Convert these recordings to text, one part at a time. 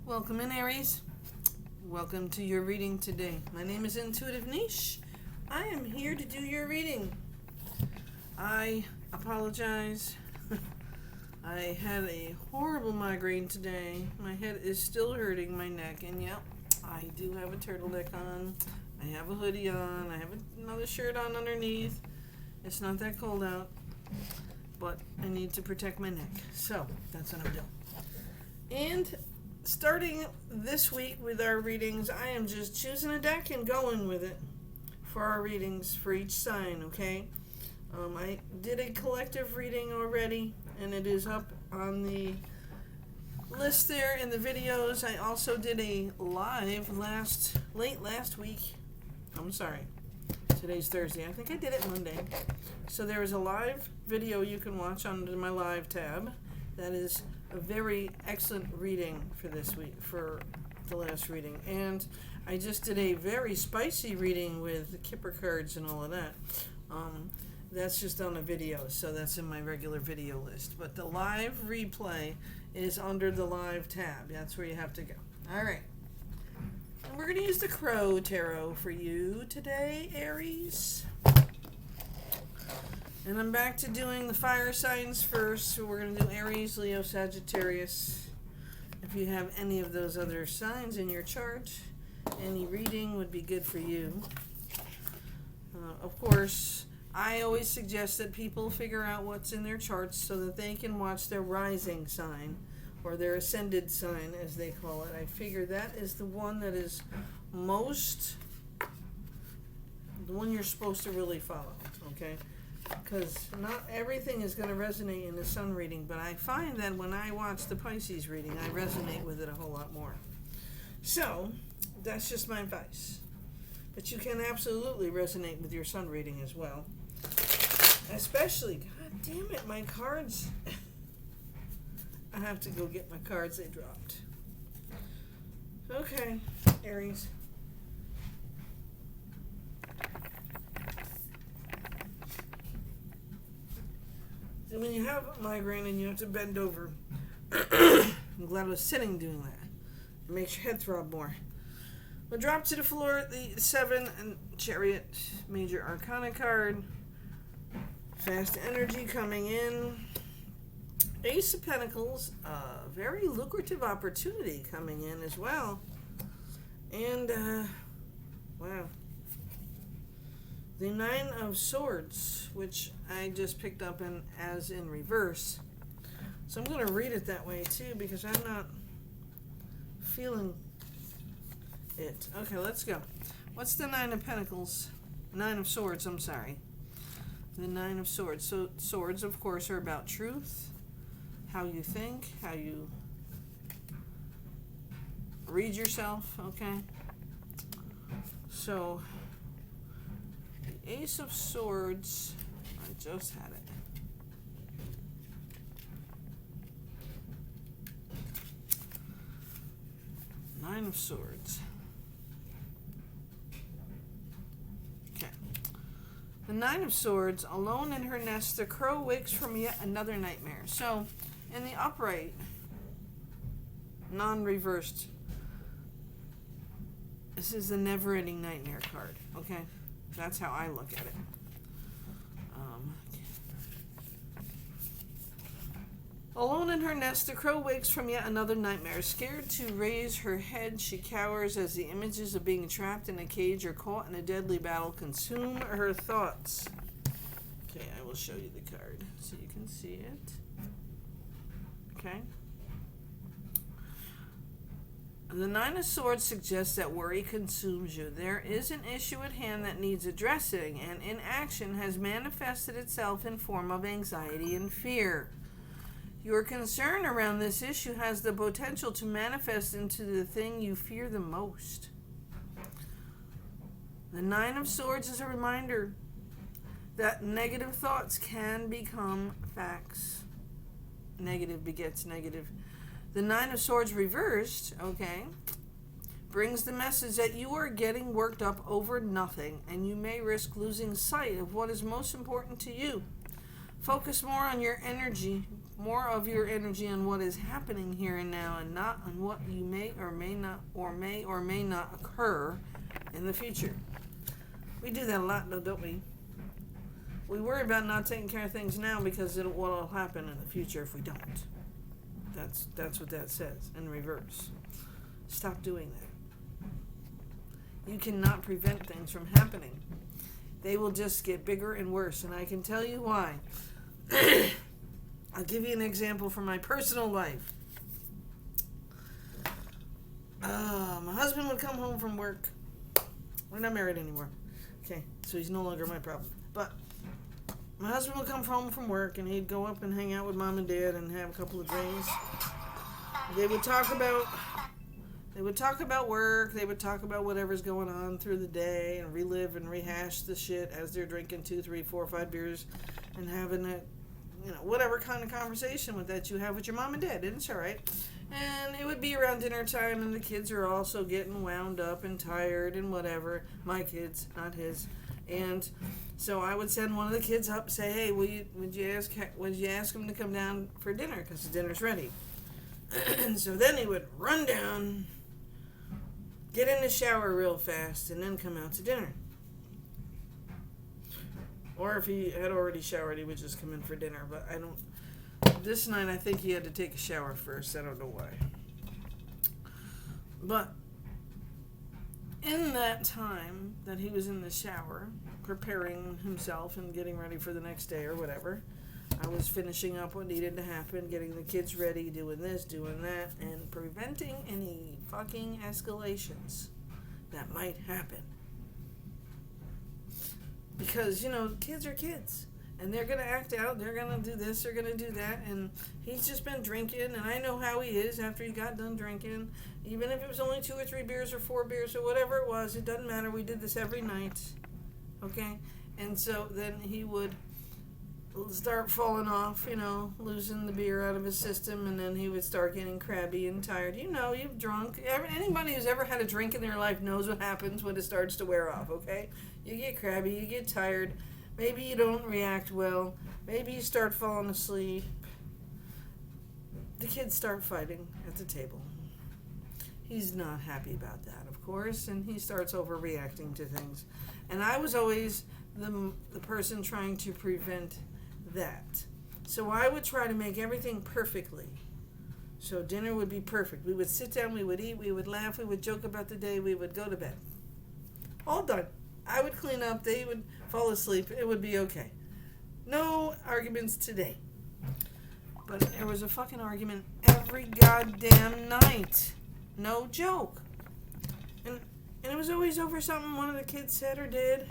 Welcome in, Aries. Welcome to your reading today. My name is Intuitive Niche. I am here to do your reading. I apologize. I had a horrible migraine today. My head is still hurting, my neck, and yep, I do have a turtleneck on. I have a hoodie on. I have another shirt on underneath. It's not that cold out, but I need to protect my neck. So that's what I'm doing. And starting this week with our readings, I am just choosing a deck and going with it for our readings for each sign, okay? I did a collective reading already, and it is up on the list there in the videos. I also did a live late last week. I'm sorry. Today's Thursday. I think I did it Monday. So there is a live video you can watch under my live tab. That is a very excellent reading for this week, for the last reading. And I just did a very spicy reading with the Kipper cards and all of that. That's just on a video, so that's in my regular video list. But the live replay is under the live tab. That's where you have to go. All right. And we're going to use the Crow Tarot for you today, Aries. And I'm back to doing the fire signs first. So we're going to do Aries, Leo, Sagittarius. If you have any of those other signs in your chart, any reading would be good for you. Of course, I always suggest that people figure out what's in their charts so that they can watch their rising sign, or their ascended sign, as they call it. I figure that is the one that is the one you're supposed to really follow, okay? Because not everything is going to resonate in the sun reading, but I find that when I watch the Pisces reading, I resonate with it a whole lot more. So, that's just my advice. But you can absolutely resonate with your sun reading as well. Especially, god damn it, my cards. I have to go get my cards, they dropped. Okay, Aries. So when you have a migraine and you have to bend over, I'm glad I was sitting doing that. It makes your head throb more. We'll drop to the floor the 7 and Chariot Major Arcana card. Fast energy coming in. Ace of Pentacles, very lucrative opportunity coming in as well. And, wow. The 9 of Swords, which I just picked up as in reverse. So I'm going to read it that way too, because I'm not feeling it. Okay, let's go. What's the 9 of Pentacles? 9 of Swords, I'm sorry. The 9 of Swords. So swords, of course, are about truth, how you think, how you read yourself, okay? So, the Ace of Swords, I just had it. Nine of Swords. Okay. The 9 of Swords, alone in her nest, the crow wakes from yet another nightmare. So, in the upright, non-reversed, this is the never-ending nightmare card, okay? That's how I look at it. Alone in her nest, the crow wakes from yet another nightmare. Scared to raise her head, she cowers as the images of being trapped in a cage or caught in a deadly battle consume her thoughts. Okay, I will show you the card so you can see it. Okay. The 9 of Swords suggests that worry consumes you. There is an issue at hand that needs addressing, and inaction has manifested itself in form of anxiety and fear. Your concern around this issue has the potential to manifest into the thing you fear the most. The 9 of Swords is a reminder that negative thoughts can become facts. Negative begets negative. The 9 of Swords reversed, okay, brings the message that you are getting worked up over nothing, and you may risk losing sight of what is most important to you. Focus more on your energy more of your energy on what is happening here and now, and not on what you may or may not, or may not occur in the future. We do that a lot, though, don't we? We worry about not taking care of things now because what will happen in the future if we don't. That's what that says in reverse. Stop doing that. You cannot prevent things from happening. They will just get bigger and worse, and I can tell you why. I'll give you an example from my personal life. My husband would come home from work. We're not married anymore. Okay, so he's no longer my problem. But my husband would come home from work, and he'd go up and hang out with mom and dad and have a couple of drinks. They would talk about work. They would talk about whatever's going on through the day and relive and rehash the shit as they're drinking 2, 3, 4, 5 beers and having a, whatever kind of conversation that you have with your mom and dad. And it's all right. And it would be around dinner time, and the kids are also getting wound up and tired and whatever. My kids, not his. And so I would send one of the kids up, say, "Hey, would you ask him to come down for dinner because the dinner's ready?" And so then he would run down, get in the shower real fast, and then come out to dinner. Or if he had already showered, he would just come in for dinner. But this night I think he had to take a shower first. I don't know why. But in that time that he was in the shower, preparing himself and getting ready for the next day or whatever, I was finishing up what needed to happen, getting the kids ready, doing this, doing that, and preventing any fucking escalations that might happen. Because, kids are kids. And they're going to act out, they're going to do this, they're going to do that, and he's just been drinking, and I know how he is after he got done drinking. Even if it was only 2 or 3 beers or 4 beers or whatever it was, it doesn't matter, we did this every night, okay? And so then he would start falling off, losing the beer out of his system, and then he would start getting crabby and tired. You've drunk. Anybody who's ever had a drink in their life knows what happens when it starts to wear off, okay? You get crabby, you get tired. Maybe you don't react well. Maybe you start falling asleep. The kids start fighting at the table. He's not happy about that, of course, and he starts overreacting to things. And I was always the person trying to prevent that. So I would try to make everything perfectly. So dinner would be perfect. We would sit down, we would eat, we would laugh, we would joke about the day, we would go to bed. All done. I would clean up, they would fall asleep, it would be okay. No arguments today. But there was a fucking argument every goddamn night. No joke. And it was always over something one of the kids said or did.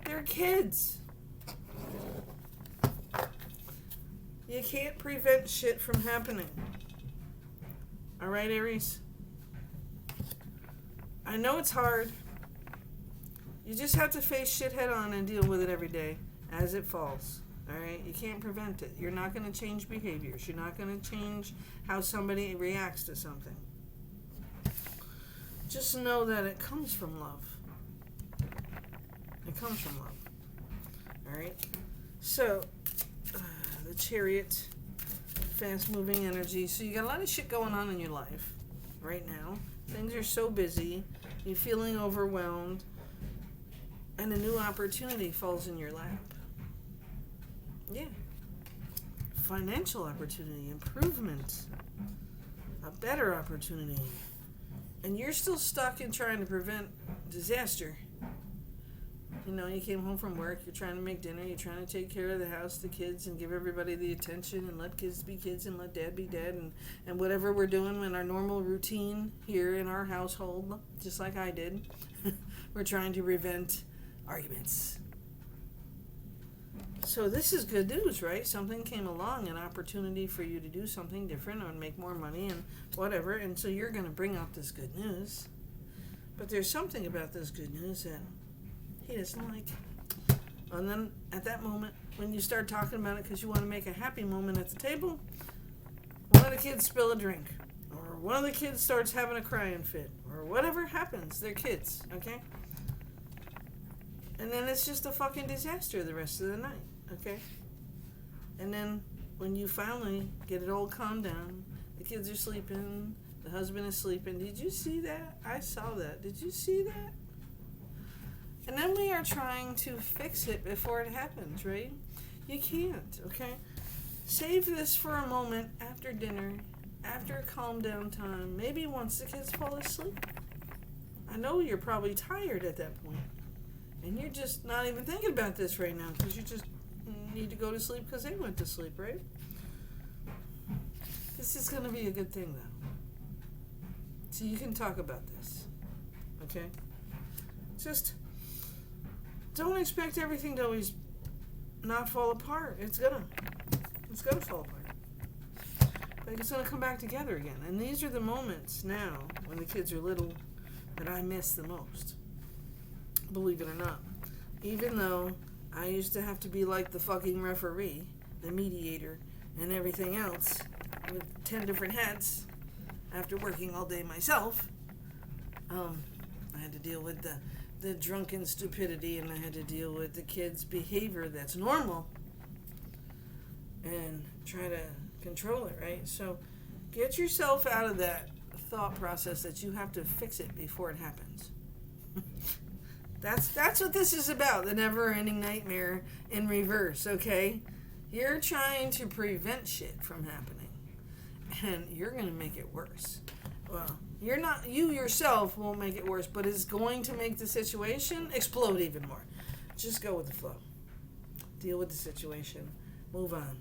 They're kids. You can't prevent shit from happening. Alright, Aries? I know it's hard. You just have to face shit head on and deal with it every day as it falls. Alright? You can't prevent it. You're not going to change behaviors. You're not going to change how somebody reacts to something. Just know that it comes from love. It comes from love. Alright? So, the Chariot, fast-moving energy. So you got a lot of shit going on in your life right now. Things are so busy. You're feeling overwhelmed. And a new opportunity falls in your lap. Yeah. Financial opportunity, improvement, a better opportunity. And you're still stuck in trying to prevent disaster. You came home from work, you're trying to make dinner, you're trying to take care of the house, the kids, and give everybody the attention, and let kids be kids, and let dad be dad, and whatever we're doing in our normal routine here in our household, just like I did. We're trying to prevent arguments. So this is good news, right? Something came along, an opportunity for you to do something different and make more money and whatever, and so you're going to bring out this good news. But there's something about this good news that he doesn't like. And then at that moment, when you start talking about it because you want to make a happy moment at the table, one of the kids spill a drink, or one of the kids starts having a crying fit, or whatever happens. They're kids, okay? And then it's just a fucking disaster the rest of the night, okay? And then when you finally get it all calmed down, the kids are sleeping, the husband is sleeping. Did you see that? I saw that. Did you see that? And then we are trying to fix it before it happens, right? You can't, okay? Save this for a moment after dinner, after calm down time, maybe once the kids fall asleep. I know you're probably tired at that point, and you're just not even thinking about this right now because you just need to go to sleep because they went to sleep, right? This is going to be a good thing, though. So you can talk about this, okay? Just don't expect everything to always not fall apart. It's gonna fall apart. But it's gonna come back together again. And these are the moments now when the kids are little that I miss the most. Believe it or not. Even though I used to have to be like the fucking referee, the mediator, and everything else with 10 different hats after working all day myself, I had to deal with the drunken stupidity, and I had to deal with the kids' behavior that's normal and try to control it, right? So get yourself out of that thought process that you have to fix it before it happens. That's what this is about, the never-ending nightmare in reverse, okay? You're trying to prevent shit from happening, and you're going to make it worse. Well, you yourself won't make it worse, but it's going to make the situation explode even more. Just go with the flow. Deal with the situation. Move on.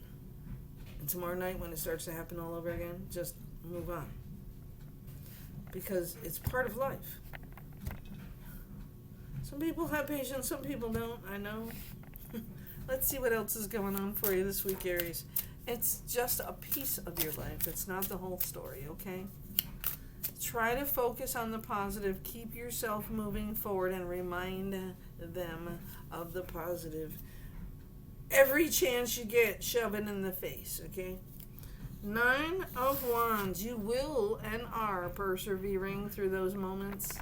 And tomorrow night when it starts to happen all over again, just move on. Because it's part of life. Some people have patience, some people don't, I know. Let's see what else is going on for you this week, Aries. It's just a piece of your life. It's not the whole story, okay? Try to focus on the positive. Keep yourself moving forward and remind them of the positive. Every chance you get, shove it in the face, okay? 9 of Wands. You will and are persevering through those moments.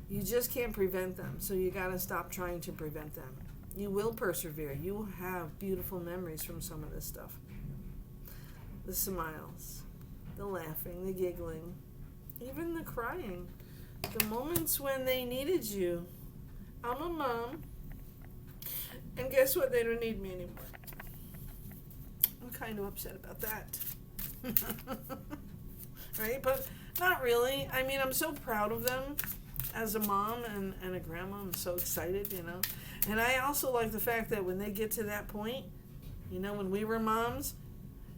You just can't prevent them, so you got to stop trying to prevent them. You will persevere. You will have beautiful memories from some of this stuff. The smiles, the laughing, the giggling, even the crying. The moments when they needed you. I'm a mom, and guess what? They don't need me anymore. I'm kind of upset about that. Right? But not really. I mean, I'm so proud of them as a mom and a grandma. I'm so excited, you know. And I also like the fact that when they get to that point, you know, when we were moms,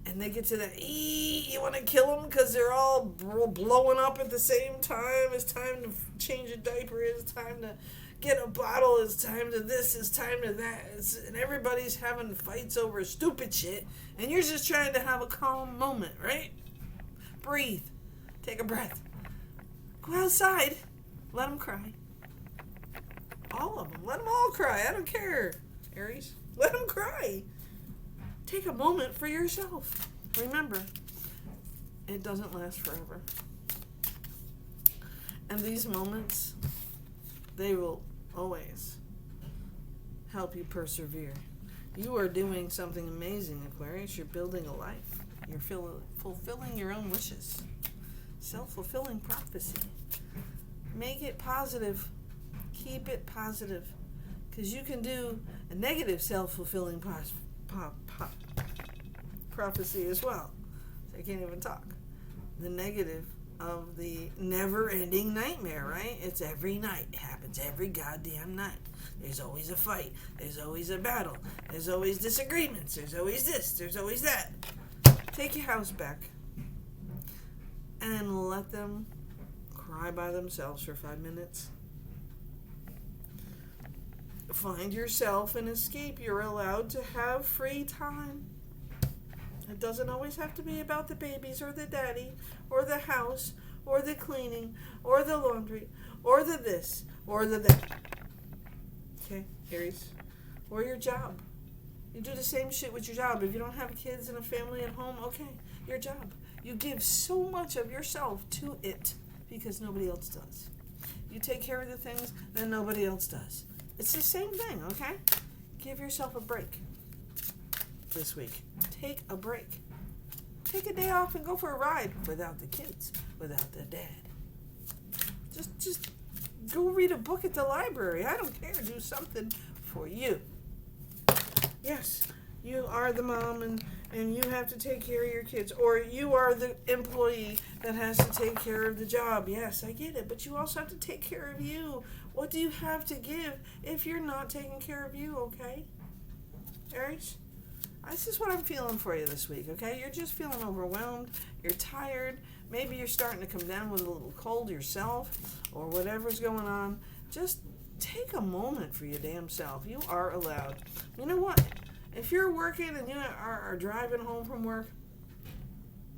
and they get to that, you want to kill them because they're all blowing up at the same time. It's time to change a diaper. It's time to get a bottle. It's time to this. It's time to that. And everybody's having fights over stupid shit. And you're just trying to have a calm moment, right? Breathe. Take a breath. Go outside. Let them cry. All of them. Let them all cry. I don't care, Aries. Let them cry. Take a moment for yourself. Remember, it doesn't last forever. And these moments, they will always help you persevere. You are doing something amazing, Aquarius. You're building a life. You're fulfilling your own wishes. Self-fulfilling prophecy. Make it positive. Keep it positive. Because you can do a negative self-fulfilling prophecy as well. I can't even talk. The negative of the never-ending nightmare, right? It's every night. It happens every goddamn night. There's always a fight. There's always a battle. There's always disagreements. There's always this. There's always that. Take your house back and let them cry by themselves for 5 minutes. Find yourself and escape. You're allowed to have free time. It doesn't always have to be about the babies or the daddy or the house or the cleaning or the laundry or the this or the that. Okay, Aries? Or your job. You do the same shit with your job. If you don't have kids and a family at home, okay, your job. You give so much of yourself to it because nobody else does. You take care of the things that nobody else does. It's the same thing, okay? Give yourself a break. this week. Take a break. Take a day off and go for a ride without the kids, without the dad. Just go read a book at the library. I don't care. Do something for you. Yes, you are the mom and you have to take care of your kids. Or you are the employee that has to take care of the job. Yes, I get it. But you also have to take care of you. What do you have to give if you're not taking care of you, okay? Aries? This is what I'm feeling for you this week, okay? You're just feeling overwhelmed. You're tired. Maybe you're starting to come down with a little cold yourself or whatever's going on. Just take a moment for your damn self. You are allowed. You know what? If you're working and you are driving home from work,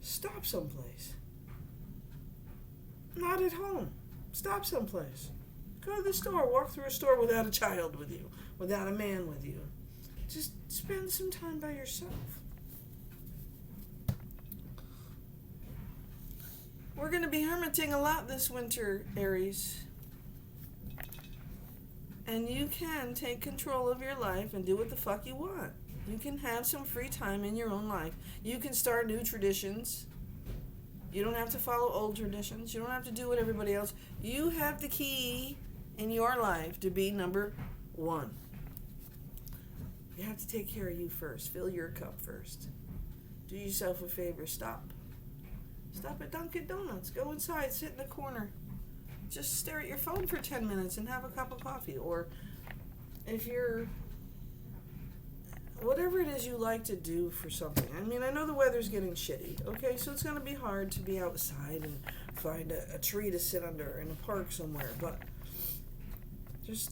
stop someplace. Not at home. Stop someplace. Go to the store. Walk through a store without a child with you, without a man with you. Just spend some time by yourself. We're going to be hermiting a lot this winter, Aries. And you can take control of your life and do what the fuck you want. You can have some free time in your own life. You can start new traditions. You don't have to follow old traditions. You don't have to do what everybody else. You have the key in your life to be number one. You have to take care of you first. Fill your cup first. Do yourself a favor. Stop. Stop at Dunkin' Donuts. Go inside. Sit in a corner. Just stare at your phone for 10 minutes and have a cup of coffee. Or if you're... whatever it is you like to do for something. I mean, I know the weather's getting shitty. Okay, so it's going to be hard to be outside and find a tree to sit under in a park somewhere. But...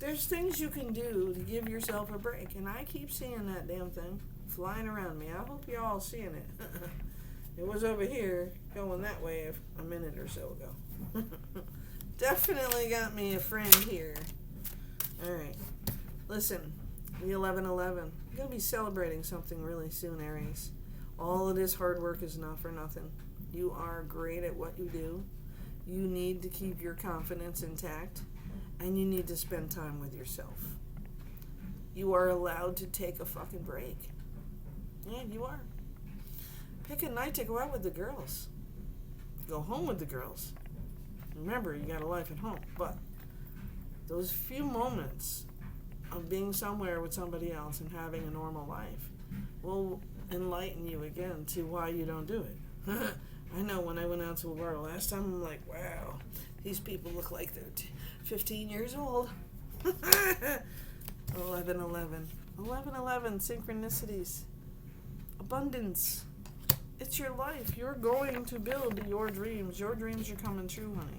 There's things you can do to give yourself a break, and I keep seeing that damn thing flying around me. I hope y'all seeing it. It was over here going that way a minute or so ago. Definitely got me a friend here. All right, listen, the 11/11. You're gonna be celebrating something really soon, Aries. All of this hard work is not for nothing. You are great at what you do. You need to keep your confidence intact. And you need to spend time with yourself. You are allowed to take a fucking break. Yeah, you are. Pick a night to go out with the girls. Go home with the girls. Remember, you got a life at home. But those few moments of being somewhere with somebody else and having a normal life will enlighten you again to why you don't do it. I know when I went out to a bar last time, I'm like, wow, these people look like they're 15 years old. 11/11. 11/11, synchronicities. Abundance. It's your life. You're going to build your dreams. Your dreams are coming true, honey.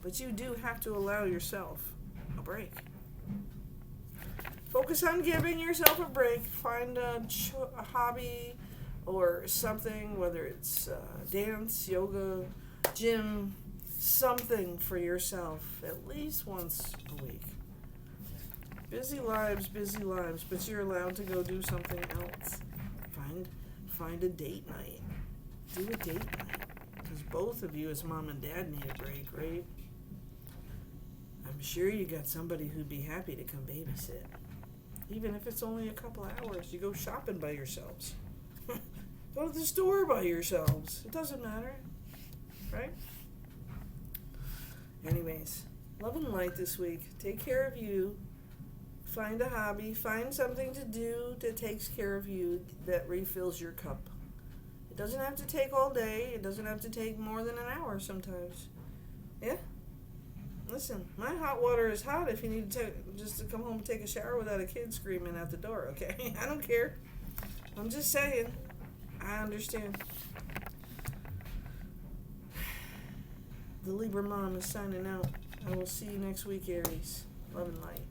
But you do have to allow yourself a break. Focus on giving yourself a break. Find a hobby or something, whether it's dance, yoga, gym, something for yourself at least once a week. Busy lives, but you're allowed to go do something else. Find a date night. Do a date night. Because both of you as mom and dad need a break, right? I'm sure you got somebody who'd be happy to come babysit. Even if it's only a couple hours. You go shopping by yourselves. Go to the store by yourselves. It doesn't matter. Right? Anyways, love and light this week. Take care of you. Find a hobby. Find something to do that takes care of you, that refills your cup. It doesn't have to take all day. It doesn't have to take more than an hour sometimes. Yeah? Listen, my hot water is hot if you need to just to come home and take a shower without a kid screaming at the door, okay? I don't care. I'm just saying. I understand. The Libra Mom is signing out. I will see you next week, Aries. Love and light.